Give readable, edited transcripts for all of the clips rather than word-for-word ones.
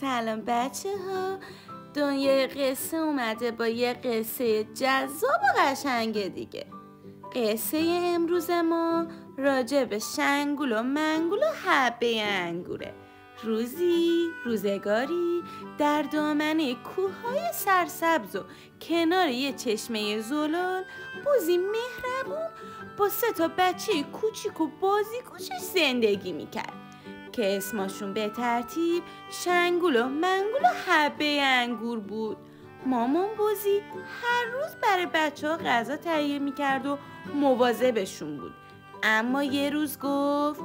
سلام بچه ها، دنیای قصه اومده با یه قصه جذاب و قشنگ دیگه. قصه امروز ما راجع به شنگول و منگول و حبه انگوره. روزگاری در دامنه کوههای سرسبز و کنار یه چشمه زلال بزی مهربون با 3 بچه کوچیک و بازیگوشش زندگی میکرد که اسمشون به ترتیب شنگول و منگول و حبه انگور بود. مامان بزی هر روز برای بچه ها غذا تهیه میکرد و مواظبشون بود. اما یه روز گفت: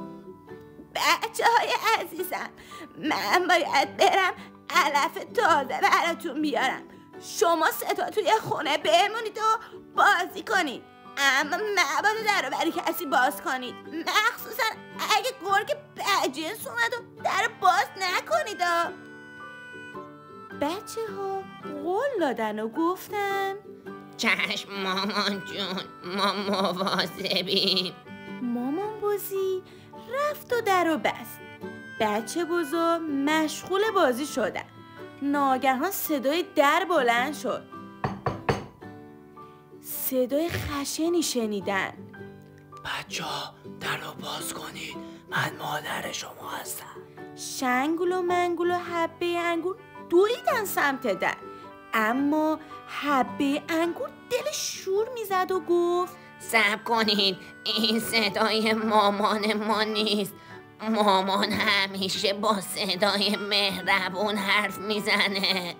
بچه های عزیزم، من باید برم علف تازه براتون بیارم. شما 3 توی خونه بمونید و بازی کنید، اما مبادا در رو برای کسی باز کنید، مخصوصا اگه گرگ بدجنس اومد و در باز نکنید. بچه ها قول دادن و گفتن: چشم مامان جون، ما مواظبیم. مامان بزی رفت و در رو بست. بچه بزا مشغول بازی شدن. ناگهان صدای در بلند شد. صدای خشنی شنیدن. بچه ها در رو باز کنید، من مادر شما هستم. شنگول و منگول و حبه انگور دویدن سمت در، اما حبه انگور دلش شور میزد و گفت: صبر کنید، این صدای مامان ما نیست. مامان همیشه با صدای مهربون حرف میزنه.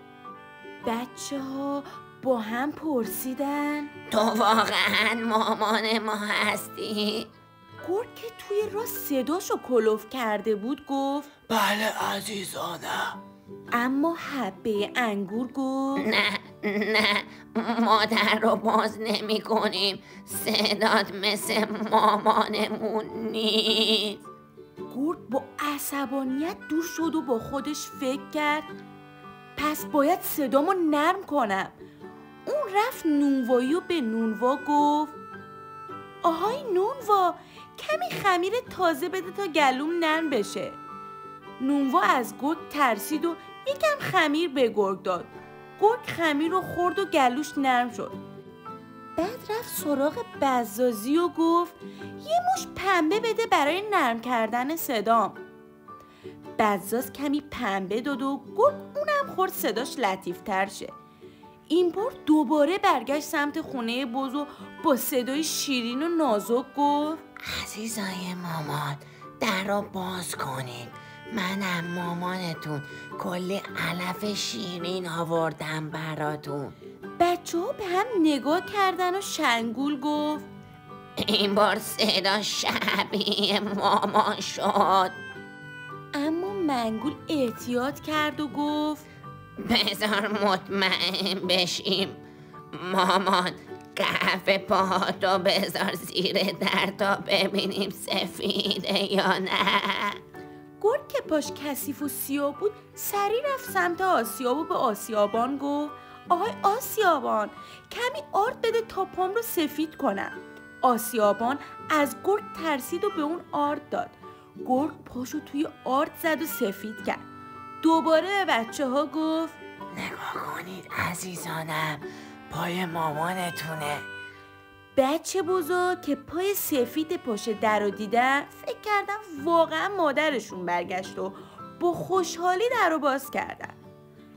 بچه ها با هم پرسیدن: تو واقعا مامان ما هستی؟ گرگ که توی راه صداشو کلوف کرده بود گفت: بله عزیزانم. اما حبه انگور گفت: نه، ما در رو باز نمی کنیم. صدات مثل مامانمون نیست. گرگ با عصبانیت دور شد و با خودش فکر کرد: پس باید صدامو نرم کنم. اون رفت نونوایی و به نونوا گفت: آهای نونوا، کمی خمیر تازه بده تا گلوم نرم بشه. نونوا از گرگ ترسید و یکم خمیر به گرگ داد. گرگ خمیر رو خورد و گلوش نرم شد. بعد رفت سراغ بزازی و گفت: یه مش پنبه بده برای نرم کردن صدام. بزاز کمی پنبه داد و گرگ اونم خورد صداش لطیفتر شه. این بار دوباره برگشت سمت خونه بز و با صدای شیرین و نازک گفت: عزیزای مامان، در رو باز کنید. منم مامانتون، کلی علف شیرین آوردم براتون. بچه ها به هم نگاه کردن و شنگول گفت: این بار صدا شبیه مامان شد. اما منگول احتیاط کرد و گفت: بذار مطمئن بشیم. مامان، قهوه پاهاتو بذار زیر در تا ببینیم سفیده یا نه. گرگ که پاش کثیف و سیاه بود سریع رفت سمت آسیاب و به آسیابان گفت: آهای آسیابان، کمی آرد بده تا پام رو سفید کنم. آسیابان از گرگ ترسید و به اون آرد داد. گرگ پاشو توی آرد زد و سفید کرد. دوباره به بچه ها گفت: نگاه کنید عزیزانم، پای مامانتونه. بچه بزرگ که پای سفید پشت در رو دیدن فکر کردن واقعا مادرشون برگشت و با خوشحالی در رو باز کردن.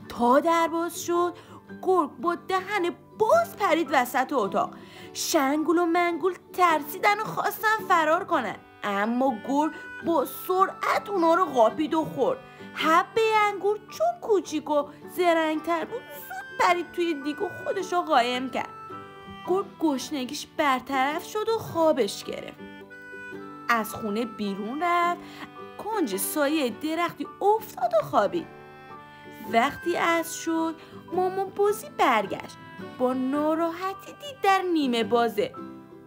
تا در باز شد، گرگ با دهن باز پرید وسط اتاق. شنگول و منگول ترسیدن و خواستن فرار کنن، اما گرگ با سرعت اونا رو قاپید و خورد. حبه انگور چون کوچیک و زرنگتر بود زود پرید توی دیگ و خودش رو قایم کرد. گرگ گشنگیش برطرف شد و خوابش گرفت. از خونه بیرون رفت، کنج سایه درختی افتاد و خوابید. وقتی عصر شد، مامان بزی برگشت. با ناراحتی دید در نیمه بازه.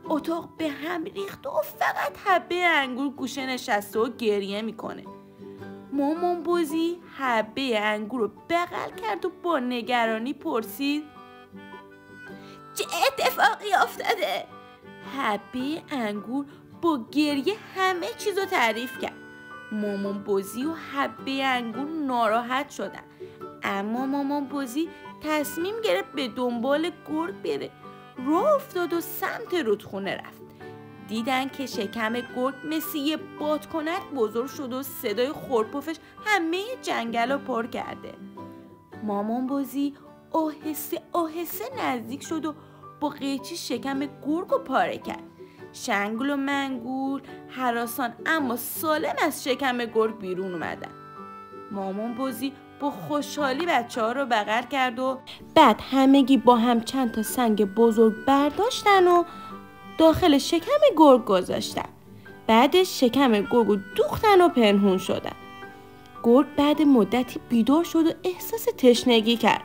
اتاق به هم ریخته و فقط حبه انگور گوشه نشسته و گریه میکنه. مامان بزی حبه انگور رو بغل کرد و با نگرانی پرسید: چه اتفاقی افتاده؟ حبه انگور با گریه همه چیزو تعریف کرد. مامان بزی و حبه انگور ناراحت شدن، اما مامان بزی تصمیم گرفت به دنبال گرگ بره. راه افتاد و سمت رودخونه رفت. دیدن که شکم گرگ مثل یه بادکنک بزرگ شد و صدای خورپفش همه جنگل رو پر کرده. مامان بزی آهسته آهسته نزدیک شد و با قیچی شکم گرگ رو پاره کرد. شنگول و منگول هراسان اما سالم از شکم گرگ بیرون اومدن. مامان بزی با خوشحالی بچه‌ها رو بغل کرد و بعد همگی با هم چند تا سنگ بزرگ برداشتن و داخل شکم گرگ گذاشتن. بعدش شکم گرگ رو دوختن و پنهون شدن. گرگ بعد مدتی بیدار شد و احساس تشنگی کرد.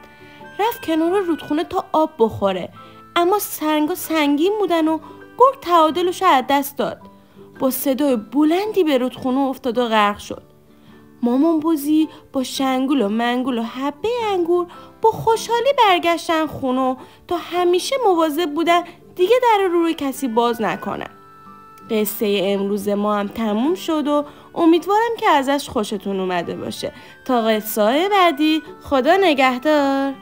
رفت کنار رودخونه تا آب بخوره، اما سنگا سنگین بودن و گرگ تعادلش رو از دست داد. با صدای بلندی به رودخونه افتاد و غرق شد. مامان بزی با شنگول و منگول و حبه انگور با خوشحالی برگشتن خونه تا همیشه مواظب بودن دیگه در رو روی کسی باز نکنن. قصه امروز ما هم تموم شد و امیدوارم که ازش خوشتون اومده باشه. تا قصه بعدی، خدا نگهدار.